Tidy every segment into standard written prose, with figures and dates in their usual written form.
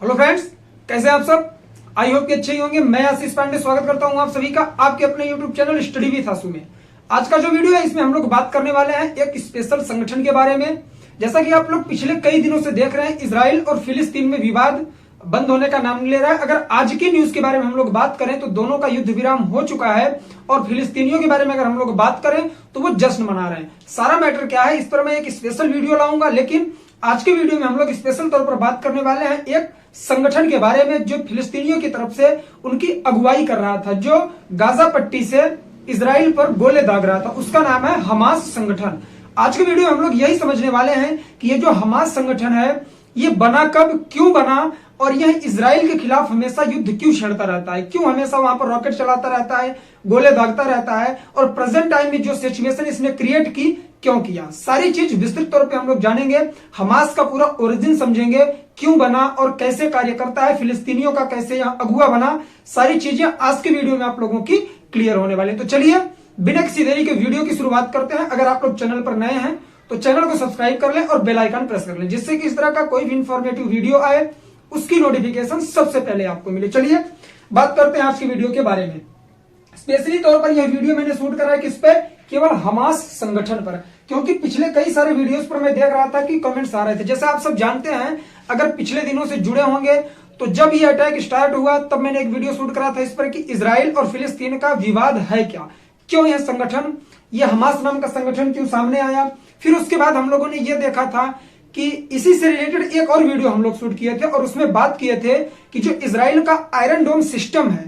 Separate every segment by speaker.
Speaker 1: Hello friends, कैसे आप सब। आई होप कि अच्छे ही होंगे। मैं आशीष पांडे स्वागत करता हूं आप सभी का आपके अपने यूट्यूब चैनल स्टडी विद आशु में। आज का जो वीडियो है इसमें हम लोग बात करने वाले हैं एक स्पेशल संगठन के बारे में। जैसा कि आप लोग पिछले कई दिनों से देख रहे हैं, इजराइल और फिलिस्तीन में विवाद बंद होने का नाम नहीं ले रहा है। अगर आज की न्यूज के बारे में हम लोग बात करें तो दोनों का युद्ध विराम हो चुका है, और फिलिस्तीनियों के बारे में अगर हम लोग बात करें तो वो जश्न मना रहे हैं। सारा मैटर क्या है, इस पर मैं एक स्पेशल वीडियो लाऊंगा। लेकिन आज के वीडियो में हम लोग स्पेशल तौर पर बात करने वाले हैं एक संगठन के बारे में जो फिलिस्तीनियों की तरफ से उनकी अगुवाई कर रहा था, जो गाजा पट्टी से इजराइल पर गोले दाग रहा था। उसका नाम है हमास संगठन। आज के वीडियो में हम लोग यही समझने वाले हैं कि ये जो हमास संगठन है ये बना कब, क्यों बना, और यह इजराइल के खिलाफ हमेशा युद्ध क्यों छेड़ता रहता है, क्यों हमेशा वहां पर रॉकेट चलाता रहता है, गोले दागता रहता है, और प्रेजेंट टाइम में जो सिचुएशन इसने क्रिएट की क्यों किया। सारी चीज विस्तृत तौर पे हम लोग जानेंगे। हमास का पूरा ओरिजिन समझेंगे, क्यों बना और कैसे कार्य करता है, फिलिस्तीनियों का कैसे यहाँ अगुआ बना। सारी चीजें आज के वीडियो में आप लोगों की क्लियर होने वाली है। तो चलिए बिना किसी देरी के वीडियो की शुरुआत करते हैं। अगर आप लोग चैनल पर नए हैं तो चैनल को सब्सक्राइब कर लें और बेल आइकन प्रेस कर लें, जिससे कि इस तरह का कोई भी इंफॉर्मेटिव वीडियो आए उसकी नोटिफिकेशन सबसे पहले आपको मिले। चलिए बात करते हैं आज की वीडियो के बारे में। स्पेशली तौर पर यह वीडियो मैंने शूट करा है किस पे, केवल हमास संगठन पर, क्योंकि पिछले कई सारे वीडियोस पर मैं देख रहा था कि कमेंट्स आ रहे थे। जैसे आप सब जानते हैं, अगर पिछले दिनों से जुड़े होंगे तो जब ये अटैक स्टार्ट हुआ तब मैंने एक वीडियो शूट करा था इस पर कि इजराइल और फिलिस्तीन का विवाद है क्या, क्यों यह संगठन, यह हमास नाम का संगठन क्यों सामने आया। फिर उसके बाद हम लोगों ने यह देखा था कि इसी से रिलेटेड एक और वीडियो हम लोग शूट किए थे और उसमें बात किए थे कि जो इजराइल का आयरन डोम सिस्टम है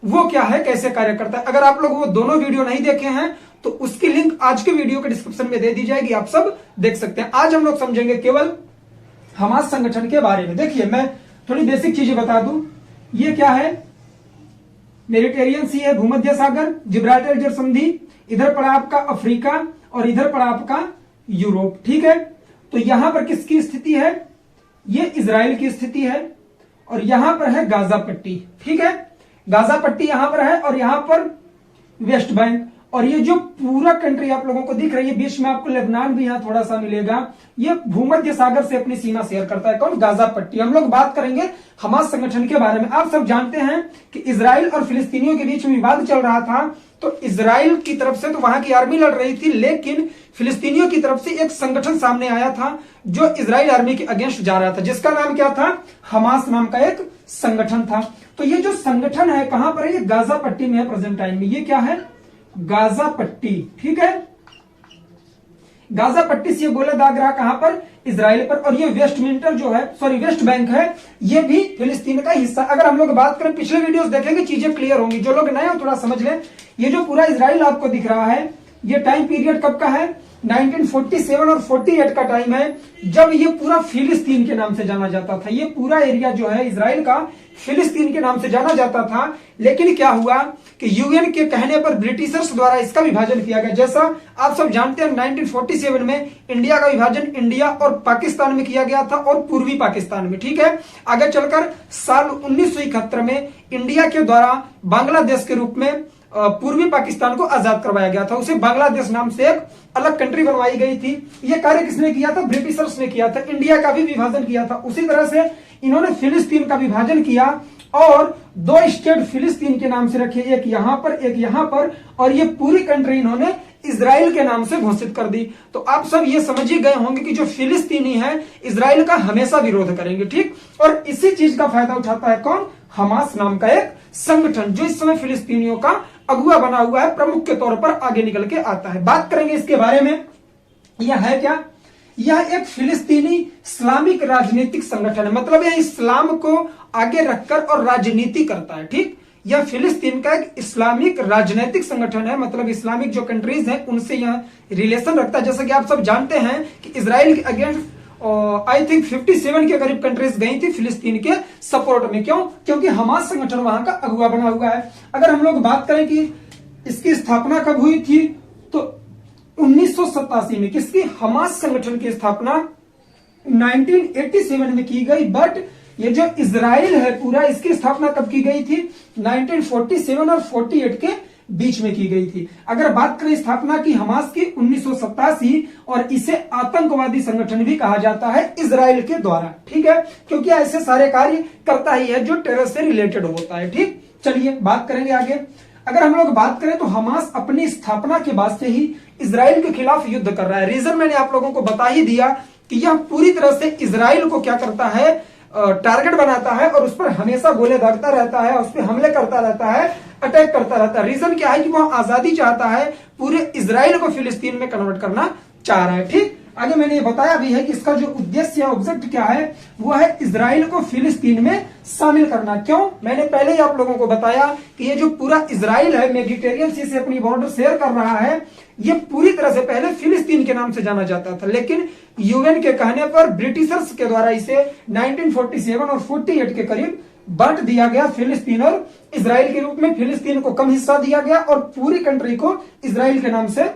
Speaker 1: वो क्या है, कैसे कार्य करता है। अगर आप लोग वो दोनों वीडियो नहीं देखे हैं तो उसकी लिंक आज के वीडियो के डिस्क्रिप्शन में दे दी जाएगी, आप सब देख सकते हैं। आज हम लोग समझेंगे केवल हमास संगठन के बारे में। देखिए मैं थोड़ी बेसिक चीजें बता दूं। ये क्या है, मेडिटेरियन सी है, भूमध्य सागर, जिब्राल्टर जल संधि, इधर पड़ा आपका अफ्रीका और इधर पड़ा आपका यूरोप। ठीक है, तो यहां पर किसकी स्थिति है, ये इजराइल की स्थिति है, और यहां पर है गाजा पट्टी। ठीक है, गाजा पट्टी यहां पर है और यहां पर वेस्ट बैंक, और ये जो पूरा कंट्री आप लोगों को दिख रही है, बीच में आपको लेबनान भी यहां थोड़ा सा मिलेगा, ये भूमध्य सागर से अपनी सीमा शेयर करता है। कौन, गाजा पट्टी। हम लोग बात करेंगे हमास संगठन के बारे में। आप सब जानते हैं कि इजराइल और फिलिस्तीनियों के बीच में विवाद चल रहा था, तो इजराइल की तरफ से तो वहां की आर्मी लड़ रही थी, लेकिन फिलिस्तीनियों की तरफ से एक संगठन सामने आया था जो इजराइल आर्मी के अगेंस्ट जा रहा था, जिसका नाम क्या था, हमास नाम का एक संगठन था। तो ये जो संगठन है कहां पर है, ये गाजा पट्टी में है प्रेजेंट टाइम में। ये क्या है, गाजा पट्टी। ठीक है, गाजा पट्टी से ये गोला दाग रहा कहां पर, इजराइल पर, और ये वेस्ट बैंक है, ये भी फिलिस्तीन का हिस्सा। अगर हम लोग बात करें, पिछले वीडियोस देखेंगे चीजें क्लियर होंगी। जो लोग नए हो थोड़ा समझ लें। ये जो पूरा इजराइल आपको दिख रहा है, ये टाइम पीरियड कब का है, 1947 और 48 का टाइम है, जब ये पूरा फिलिस्तीन के नाम से जाना जाता था। ये पूरा एरिया जो है इजराइल का फिलिस्तीन के नाम से जाना जाता था। लेकिन क्या हुआ कि यूएन के कहने पर ब्रिटिशर्स द्वारा इसका विभाजन किया गया। जैसा आप सब जानते हैं 1947 में इंडिया का विभाजन इंडिया और पाकिस्तान में किया गया था, और पूर्वी पाकिस्तान में। ठीक है, आगे चलकर साल 1971 में इंडिया के द्वारा बांग्लादेश के रूप में पूर्वी पाकिस्तान को आजाद करवाया गया था। उसे बांग्लादेश नाम से एक अलग कंट्री बनवाई गई थी। यह कार्य किसने किया था, ब्रिटिशर्स ने किया था। इंडिया का भी विभाजन किया था। उसी तरह से इन्होंने फिलिस्तीन का विभाजन किया और दो स्टेट फिलिस्तीन के नाम से रखे, एक यहां पर एक यहां पर, और ये पूरी कंट्री इन्होंने इजराइल के नाम से घोषित कर दी। तो आप सब ये समझ ही गए होंगे कि जो फिलिस्तीनी है इजराइल का हमेशा विरोध करेंगे। ठीक, और इसी चीज का फायदा उठाता है कौन, हमास नाम का एक संगठन, जो इस समय फिलिस्तीनियों का अगुआ बना हुआ है, प्रमुख के तौर पर आगे निकल के आता है। बात करेंगे इसके बारे में। यह है क्या, यह एक फिलिस्तीनी इस्लामिक राजनीतिक संगठन है। मतलब यह इस्लाम को आगे रखकर और राजनीति करता है। ठीक, यह फिलिस्तीन का एक इस्लामिक राजनीतिक संगठन है। मतलब इस्लामिक जो कंट्रीज हैं उनसे यह रिलेशन रखता है। जैसा कि आप सब जानते हैं कि इजराइल के अगेंस्ट आई थिंक 57 के करीब कंट्रीज गई थी फिलिस्तीन के सपोर्ट में। क्यों, क्योंकि हमास संगठन वहां का अगुआ बना हुआ है। अगर हम लोग बात करें कि इसकी स्थापना कब हुई थी, तो 1987 में। किसकी, हमास संगठन की स्थापना 1987 में की गई। बट ये जो इजराइल है पूरा, इसकी स्थापना कब की गई थी, 1947 और 48 के बीच में की गई थी। अगर बात करें स्थापना की हमास की 1987, और इसे आतंकवादी संगठन भी कहा जाता है इजराइल के द्वारा, ठीक है, क्योंकि ऐसे सारे कार्य करता ही है जो टेरर से रिलेटेड होता है। ठीक, चलिए बात करेंगे आगे। अगर हम लोग बात करें तो हमास अपनी स्थापना के बाद से ही इजराइल के खिलाफ युद्ध कर रहा है। रीजन मैंने आप लोगों को बता ही दिया कि यह पूरी तरह से इजराइल को क्या करता है, टारगेट बनाता है और उस पर हमेशा गोले दागता रहता है, उस पर हमले करता रहता है, अटैक करता रहता है। रीजन क्या है कि वह आजादी चाहता है, पूरे इजराइल को फिलिस्तीन में कन्वर्ट करना चाह रहा है। ठीक, आगे मैंने ये बताया भी है कि इसका जो उद्देश्य या ऑब्जेक्ट क्या है, वो है इजराइल को फिलिस्तीन में शामिल करना। क्यों? मैंने पहले ही आप लोगों को बताया कि ये जो पूरा इजराइल है, मेडिटेरियन सी से अपनी बॉर्डर शेयर कर रहा है, ये पूरी तरह से पहले फिलिस्तीन के नाम से जाना जाता था, लेकिन यूएन के कहने पर ब्रिटिशर्स के द्वारा इसे 1947 और 48 के करीब बांट दिया गया, फिलिस्तीन और इजराइल के रूप में। फिलिस्तीन को कम हिस्सा दिया गया और पूरी कंट्री को इजराइल के नाम से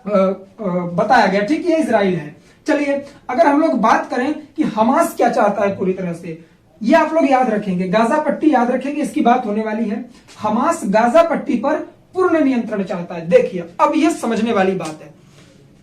Speaker 1: बताया गया। ठीक, ये इजराइल है। चलिए, अगर हम लोग बात करें कि हमास क्या चाहता है पूरी तरह से, ये आप लोग याद रखेंगे, गाजा पट्टी याद रखेंगे, इसकी बात होने वाली है। हमास गाजा पट्टी पर पूर्ण नियंत्रण चाहता है। देखिए, अब ये समझने वाली बात है,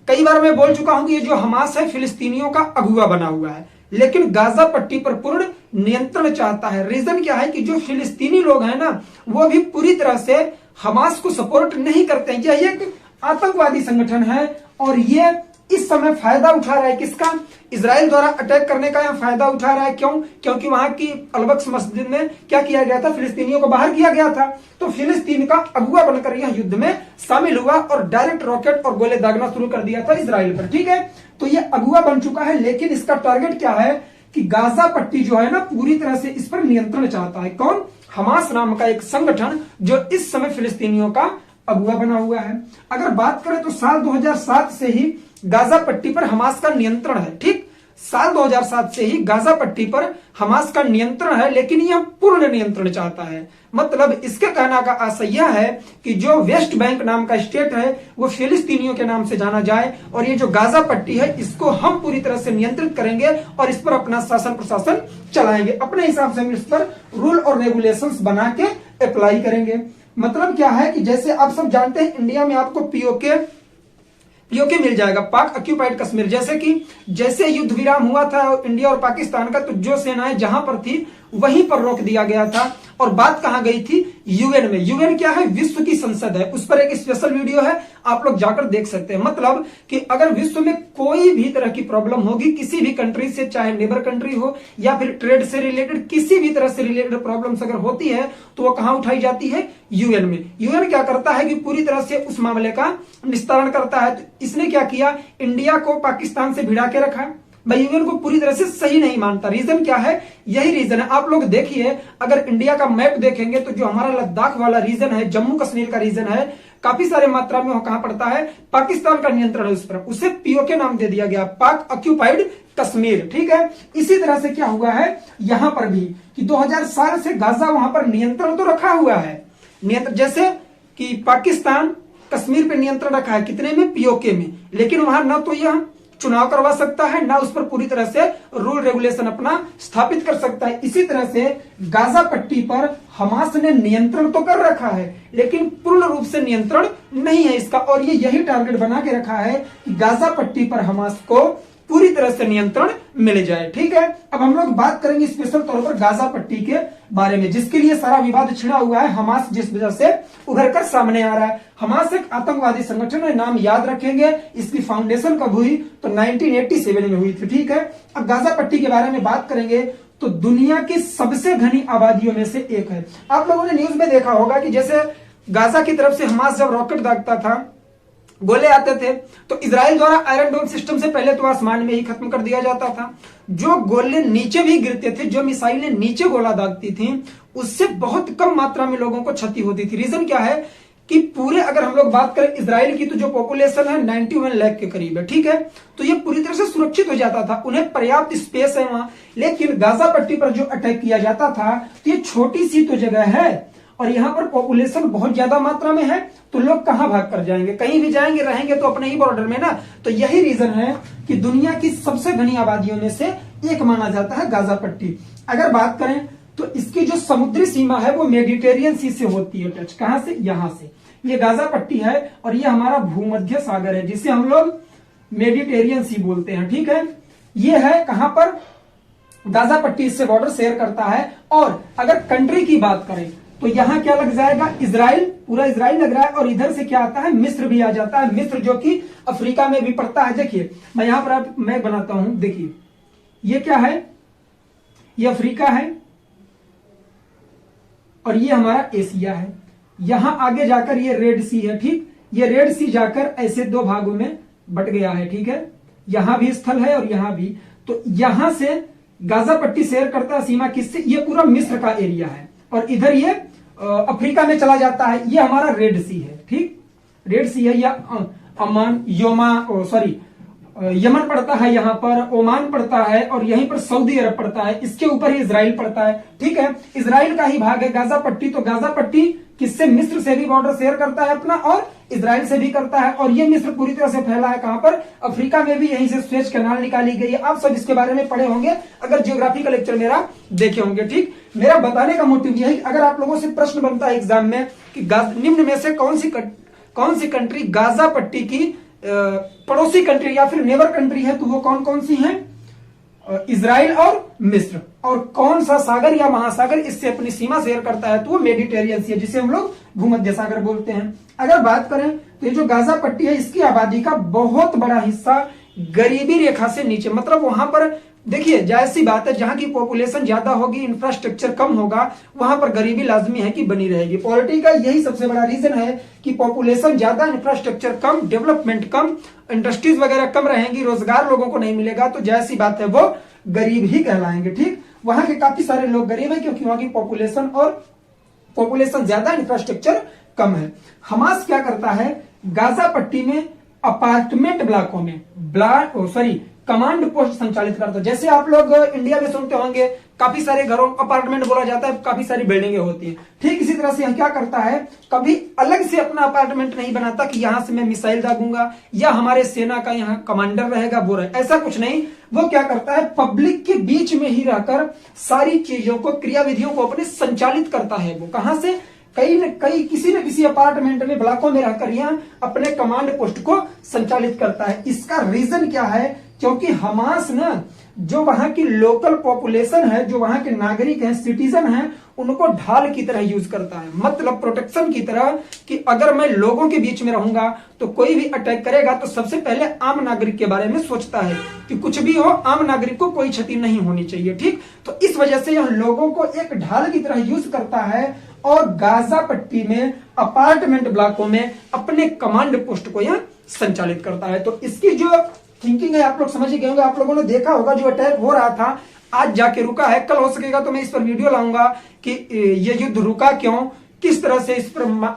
Speaker 1: कई बार मैं बोल चुका हूं कि ये जो हमास है फिलिस्तीनियों का अगुआ बना हुआ है, लेकिन गाजा पट्टी पर पूर्ण नियंत्रण चाहता है। रीजन क्या है कि जो फिलिस्तीनी लोग हैं ना, वो भी पूरी तरह से हमास को सपोर्ट नहीं करते हैं। यह एक आतंकवादी संगठन है और ये इस समय फायदा उठा रहा है किसका? इजराइल द्वारा अटैक करने का यह फायदा उठा रहा है। क्यों? क्योंकि वहां की अलबक्स मस्जिद में क्या किया गया था, फिलिस्तीनियों को बाहर किया गया था। तो फिलिस्तीन का अगुआ बनकर यह युद्ध में शामिल हुआ और डायरेक्ट रॉकेट और गोले दागना शुरू कर दिया था इजराइल पर। ठीक है, तो यह अगुआ बन चुका है, लेकिन इसका टारगेट क्या है कि गाजा पट्टी जो है ना, पूरी तरह से इस पर नियंत्रण चाहता है। कौन? हमास नाम का एक संगठन जो इस समय फिलिस्तीनियों का अगुआ बना हुआ है। अगर बात करें तो साल 2007 से ही गाजा पट्टी पर हमास का नियंत्रण है। ठीक, साल 2007 से ही गाजा पट्टी पर हमास का नियंत्रण है, लेकिन यह पूर्ण नियंत्रण चाहता है। मतलब इसके कहना का आशय यह है कि जो वेस्ट बैंक नाम का स्टेट है वो फिलिस्तीनियों के नाम से जाना जाए, और ये जो गाजा पट्टी है इसको हम पूरी तरह से नियंत्रित करेंगे और इस पर अपना शासन प्रशासन चलाएंगे। अपने हिसाब से हम इस पर रूल और रेगुलेशंस बना के अप्लाई करेंगे। मतलब क्या है कि जैसे आप सब जानते हैं, इंडिया में आपको पीओके मिल जाएगा, पाक ऑक्यूपाइड कश्मीर। जैसे युद्ध विराम हुआ था इंडिया और पाकिस्तान का, तो जो सेनाएं जहां पर थी वहीं पर रोक दिया गया था। और बात कहां गई थी? यूएन में। यूएन क्या है? विश्व की संसद है, उस पर एक स्पेशल वीडियो है, आप लोग जाकर देख सकते हैं। मतलब कि अगर विश्व में कोई भी तरह की प्रॉब्लम होगी किसी भी कंट्री से, चाहे नेबर कंट्री हो या फिर ट्रेड से रिलेटेड किसी भी तरह से रिलेटेड प्रॉब्लम्स अगर होती है, तो वो कहां उठाई जाती है? यूएन में। यूएन क्या करता है कि पूरी तरह से उस मामले का निस्तारण करता है। तो इसने क्या किया? इंडिया को पाकिस्तान से भिड़ा के रखा। मैं यूएन को पूरी तरह से सही नहीं मानता। रीजन क्या है? यही रीजन है। आप लोग देखिए, अगर इंडिया का मैप देखेंगे तो जो हमारा लद्दाख वाला रीजन है, जम्मू कश्मीर का रीजन है, काफी सारे मात्रा में वो कहां पड़ता है? पाकिस्तान का नियंत्रण है उस पर, उसे पीओके नाम दे दिया गया, पाक ऑक्यूपाइड कश्मीर। ठीक है, इसी तरह से क्या हुआ है यहां पर भी कि 2007 से गाजा वहां पर नियंत्रण तो रखा हुआ है। नियंत्रण जैसे कि पाकिस्तान कश्मीर पे नियंत्रण रखा है, कितने में? पीओके में। लेकिन वहां न तो यह चुनाव करवा सकता है, ना उस पर पूरी तरह से रूल रेगुलेशन अपना स्थापित कर सकता है। इसी तरह से गाजा पट्टी पर हमास ने नियंत्रण तो कर रखा है, लेकिन पूर्ण रूप से नियंत्रण नहीं है इसका। और ये यही टारगेट बना के रखा है कि गाजा पट्टी पर हमास को पूरी तरह से नियंत्रण मिल जाए। ठीक है, अब हम लोग बात करेंगे स्पेशल तौर पर गाजा पट्टी के बारे में, जिसके लिए सारा विवाद छिड़ा हुआ है, हमास जिस वजह से उभर कर सामने आ रहा है। हमास एक आतंकवादी संगठन है, नाम याद रखेंगे। इसकी फाउंडेशन कब हुई? तो 1987 में हुई थी। ठीक है, अब गाजा पट्टी के बारे में बात करेंगे तो दुनिया की सबसे घनी आबादियों में से एक है। आप लोगों ने न्यूज में देखा होगा कि जैसे गाजा की तरफ से हमास जब रॉकेट दागता था, गोले आते थे, तो इजराइल द्वारा आयरन डोम सिस्टम से पहले तो आसमान में ही खत्म कर दिया जाता था। जो गोले नीचे भी गिरते थे, जो मिसाइलें नीचे गोला दागती थी, उससे बहुत कम मात्रा में लोगों को क्षति होती थी। रीजन क्या है कि पूरे अगर हम लोग बात करें इजराइल की, तो जो पॉपुलेशन है 91 लाख के करीब है। ठीक है, तो ये पूरी तरह से सुरक्षित हो जाता था, उन्हें पर्याप्त स्पेस है वहां। लेकिन गाजा पट्टी पर जो अटैक किया जाता था, तो ये छोटी सी तो जगह है और यहाँ पर पॉपुलेशन बहुत ज्यादा मात्रा में है, तो लोग कहां भाग कर जाएंगे? कहीं भी जाएंगे, रहेंगे तो अपने ही बॉर्डर में ना। तो यही रीजन है कि दुनिया की सबसे घनी आबादियों में से एक माना जाता है गाजा पट्टी। अगर बात करें तो इसकी जो समुद्री सीमा है वो मेडिटेरियन सी से होती है टच। कहां से? यहां से। ये गाजा पट्टी है और ये हमारा भूमध्य सागर है जिसे हम लोग मेडिटेरियन सी बोलते हैं, ठीक है। ये है कहां पर, गाजा पट्टी इससे बॉर्डर शेयर करता है। और अगर कंट्री की बात करें तो यहां क्या लग जाएगा, इजराइल, पूरा इजराइल लग रहा है। और इधर से क्या आता है, मिस्र भी आ जाता है, मिस्र जो कि अफ्रीका में भी पड़ता है। देखिए मैं यहां पर मैं बनाता हूं, देखिए ये क्या है, ये अफ्रीका है और ये हमारा एशिया है। यहां आगे जाकर ये रेड सी है, ठीक, ये रेड सी जाकर ऐसे दो भागों में बट गया है, ठीक है। यहां भी स्थल है और यहां भी। तो यहां से गाजा पट्टी शेयर करता है सीमा किससे, ये पूरा मिस्र का एरिया है और इधर ये अफ्रीका में चला जाता है। ये हमारा रेड सी है, ठीक, रेड सी है। या अमान यमन पड़ता है, यहां पर ओमान पड़ता है और यहीं पर सऊदी अरब पड़ता है। इसके ऊपर ही इजराइल पड़ता है, ठीक है। इजराइल का ही भाग है गाजा पट्टी। तो गाजा पट्टी किससे, मिस्र से भी बॉर्डर शेयर करता है अपना और इजराइल से भी करता है। और ये मिस्र पूरी तरह से फैला है कहां पर, अफ्रीका में भी। यहीं से स्वेज कैनाल निकाली गई है। आप सब इसके बारे में पढ़े होंगे अगर ज्योग्राफी का लेक्चर मेरा देखे होंगे, ठीक। मेरा बताने का मोटिव यह है, अगर आप लोगों से प्रश्न बनता है एग्जाम में कि निम्न में से कौन सी कंट्री गाजा पट्टी की पड़ोसी कंट्री या फिर नेबर कंट्री है, तो वो कौन कौन सी हैं, इजराइल और मिस्र। और कौन सा सागर या महासागर इससे अपनी सीमा शेयर करता है, तो वो मेडिटेरियन सी है जिसे हम लोग भूमध्य सागर बोलते हैं। अगर बात करें तो ये जो गाजा पट्टी है इसकी आबादी का बहुत बड़ा हिस्सा गरीबी रेखा से नीचे, मतलब वहां पर देखिए जायज सी बात है, जहां की पॉपुलेशन ज्यादा होगी, इंफ्रास्ट्रक्चर कम होगा, वहां पर गरीबी लाजमी है कि बनी रहेगी। पॉलिटी का यही सबसे बड़ा रीजन है कि पॉपुलेशन ज्यादा, इंफ्रास्ट्रक्चर कम, डेवलपमेंट कम, इंडस्ट्रीज वगैरह कम रहेंगी, रोजगार लोगों को नहीं मिलेगा, तो जायज सी बात है वो गरीब ही कहलाएंगे, ठीक। वहां के काफी सारे लोग गरीब है क्योंकि वहां की पॉपुलेशन ज्यादा, इंफ्रास्ट्रक्चर कम है। हमास क्या करता है, गाजा पट्टी में अपार्टमेंट ब्लॉकों में कमांड पोस्ट संचालित करता है। जैसे आप लोग इंडिया में सुनते होंगे काफी सारे घरों अपार्टमेंट बोला जाता है, काफी सारी बिल्डिंगें होती हैं, ठीक इसी तरह से यह क्या करता है, कभी अलग से अपना अपार्टमेंट नहीं बनाता कि यहां से मैं मिसाइल दागूंगा या हमारे सेना का यहाँ कमांडर रहेगा वो रहे, ऐसा कुछ नहीं। वो क्या करता है, पब्लिक के बीच में ही रहकर सारी चीजों को, क्रियाविधियों को अपने संचालित करता है। वो कहां से, कई किसी न किसी अपार्टमेंट में, ब्लॉकों में रहकर यहाँ अपने कमांड पोस्ट को संचालित करता है। इसका रीजन क्या है, क्योंकि हमास ना जो वहां की लोकल पॉपुलेशन है, जो वहां के नागरिक हैं, सिटीजन हैं, उनको ढाल की तरह यूज करता है, मतलब प्रोटेक्शन की तरह, कि अगर मैं लोगों के बीच में रहूंगा तो कोई भी अटैक करेगा तो सबसे पहले आम नागरिक के बारे में सोचता है कि कुछ भी हो आम नागरिक को कोई क्षति नहीं होनी चाहिए, ठीक। तो इस वजह से यह लोगों को एक ढाल की तरह यूज करता है और गाजा पट्टी में अपार्टमेंट ब्लॉकों में अपने कमांड पोस्ट को यह संचालित करता है। तो इसकी जो थिंकिंग है आप लोग समझ ही गए होंगे। आप लोगों ने देखा होगा जो अटैक हो रहा था आज जाके रुका है, कल हो सकेगा तो मैं इस पर वीडियो लाऊंगा कि ये युद्ध रुका क्यों, किस तरह से इस पर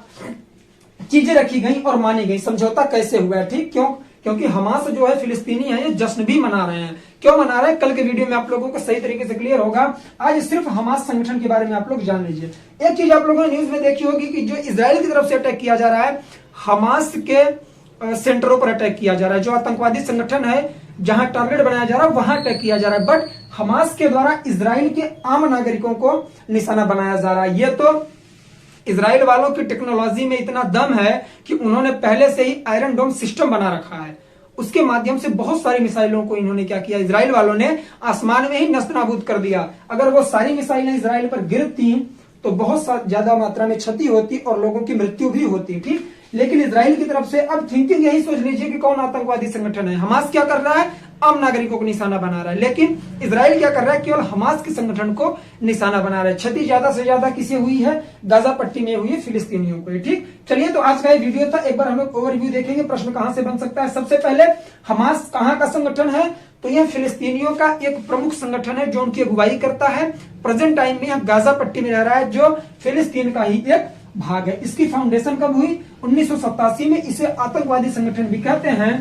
Speaker 1: चीजें रखी गई और मानी गई, समझौता कैसे हुआ है, ठीक। क्यों, क्योंकि हमास जो है फिलिस्तीनी है, ये जश्न भी मना रहे हैं। क्यों मना रहे हैं, कल के वीडियो में आप लोगों को सही तरीके से क्लियर होगा। आज सिर्फ हमास संगठन के बारे में आप लोग जान लीजिए। एक चीज आप लोगों ने न्यूज में देखी होगी कि जो इजराइल की तरफ से अटैक किया जा रहा है, हमास के सेंटरों पर अटैक किया जा रहा है, जो आतंकवादी संगठन है जहां टारगेट बनाया जा रहा है वहां अटैक किया जा रहा है। बट हमास के द्वारा इजराइल के आम नागरिकों को निशाना बनाया जा रहा है। ये तो इजराइल वालों की टेक्नोलॉजी में इतना दम है कि उन्होंने पहले से ही आयरन डोम सिस्टम बना रखा है, उसके माध्यम से बहुत सारी मिसाइलों को इन्होंने क्या किया, इजराइल वालों ने आसमान में ही नस्तनाबूद कर दिया। अगर वो सारी मिसाइलें इजराइल पर गिरती तो बहुत ज्यादा मात्रा में क्षति होती और लोगों की मृत्यु भी होती, ठीक। लेकिन इजराइल की तरफ से अब थिंकिंग यही सोच लीजिए कि कौन आतंकवादी संगठन है, हमास क्या कर रहा है, आम नागरिकों को निशाना बना रहा है। लेकिन इजराइल क्या कर रहा है, केवल हमास के संगठन को निशाना बना रहा है। क्षति ज्यादा से ज्यादा किसे हुई है, गाजा पट्टी में हुई है, फिलिस्तीनियों को, ठीक। चलिए तो आज का ये वीडियो था, एक बार हम लोग ओवरव्यू देखेंगे, प्रश्न कहां से बन सकता है। सबसे पहले हमास कहां का संगठन है, तो यह फिलिस्तीनियों का एक प्रमुख संगठन है जो उनकी अगुवाई करता है। प्रेजेंट टाइम में यह गाजा पट्टी में रह रहा है जो फिलिस्तीन का ही एक भाग है। इसकी फाउंडेशन कब हुई, 1987 में। इसे आतंकवादी संगठन भी कहते हैं।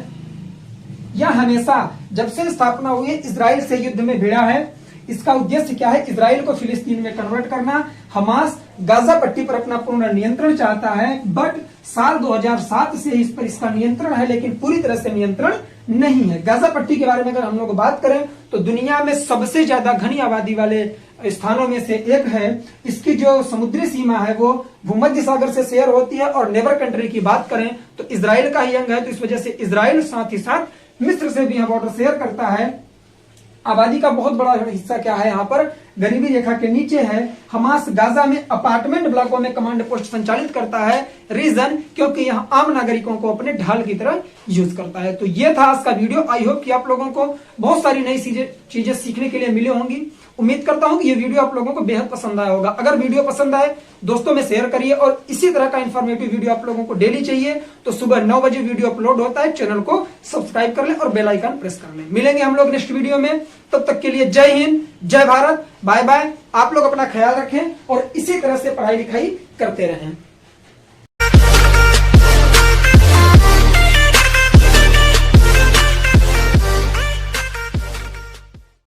Speaker 1: यह हमेशा जब से स्थापना हुई है इजराइल से युद्ध में भिड़ा है। इसका उद्देश्य क्या है? इजराइल को फिलिस्तीन में कन्वर्ट करना। हमास गाजा पट्टी पर अपना पूर्ण नियंत्रण चाहता है, बट साल 2007 से इस पर इसका नियंत्रण है, लेकिन पूरी तरह से नियंत्रण नहीं है। गाजा पट्टी के बारे में अगर हम लोग बात करें तो दुनिया में सबसे ज्यादा घनी आबादी वाले स्थानों में से एक है। इसकी जो समुद्री सीमा है वो भूमध्य सागर से शेयर होती है, और नेबर कंट्री की बात करें तो इजराइल का ही अंग है, तो इस वजह से इजराइल साथ ही साथ मिस्र से भी यह बॉर्डर शेयर करता है। आबादी का बहुत बड़ा हिस्सा क्या है? यहाँ पर गरीबी रेखा के नीचे है। हमास गाजा में अपार्टमेंट ब्लॉकों में कमांड पोस्ट संचालित करता है। रीजन, क्योंकि यहाँ आम नागरिकों को अपने ढाल की तरह यूज करता है। तो ये था आज का वीडियो। आई होप कि आप लोगों को बहुत सारी नई चीजें सीखने के लिए मिली होंगी। उम्मीद करता हूं कि ये वीडियो आप लोगों को बेहद पसंद आया होगा। अगर वीडियो पसंद आए दोस्तों में शेयर करिए, और इसी तरह का इन्फॉर्मेटिव वीडियो आप लोगों को डेली चाहिए तो सुबह 9 बजे वीडियो अपलोड होता है। चैनल को सब्सक्राइब कर लें और बेल आइकन प्रेस कर लें। मिलेंगे हम लोग नेक्स्ट वीडियो में, तब तक के लिए जय हिंद, जय भारत, बाय बाय। आप लोग अपना ख्याल रखें और इसी तरह से पढ़ाई लिखाई करते रहें।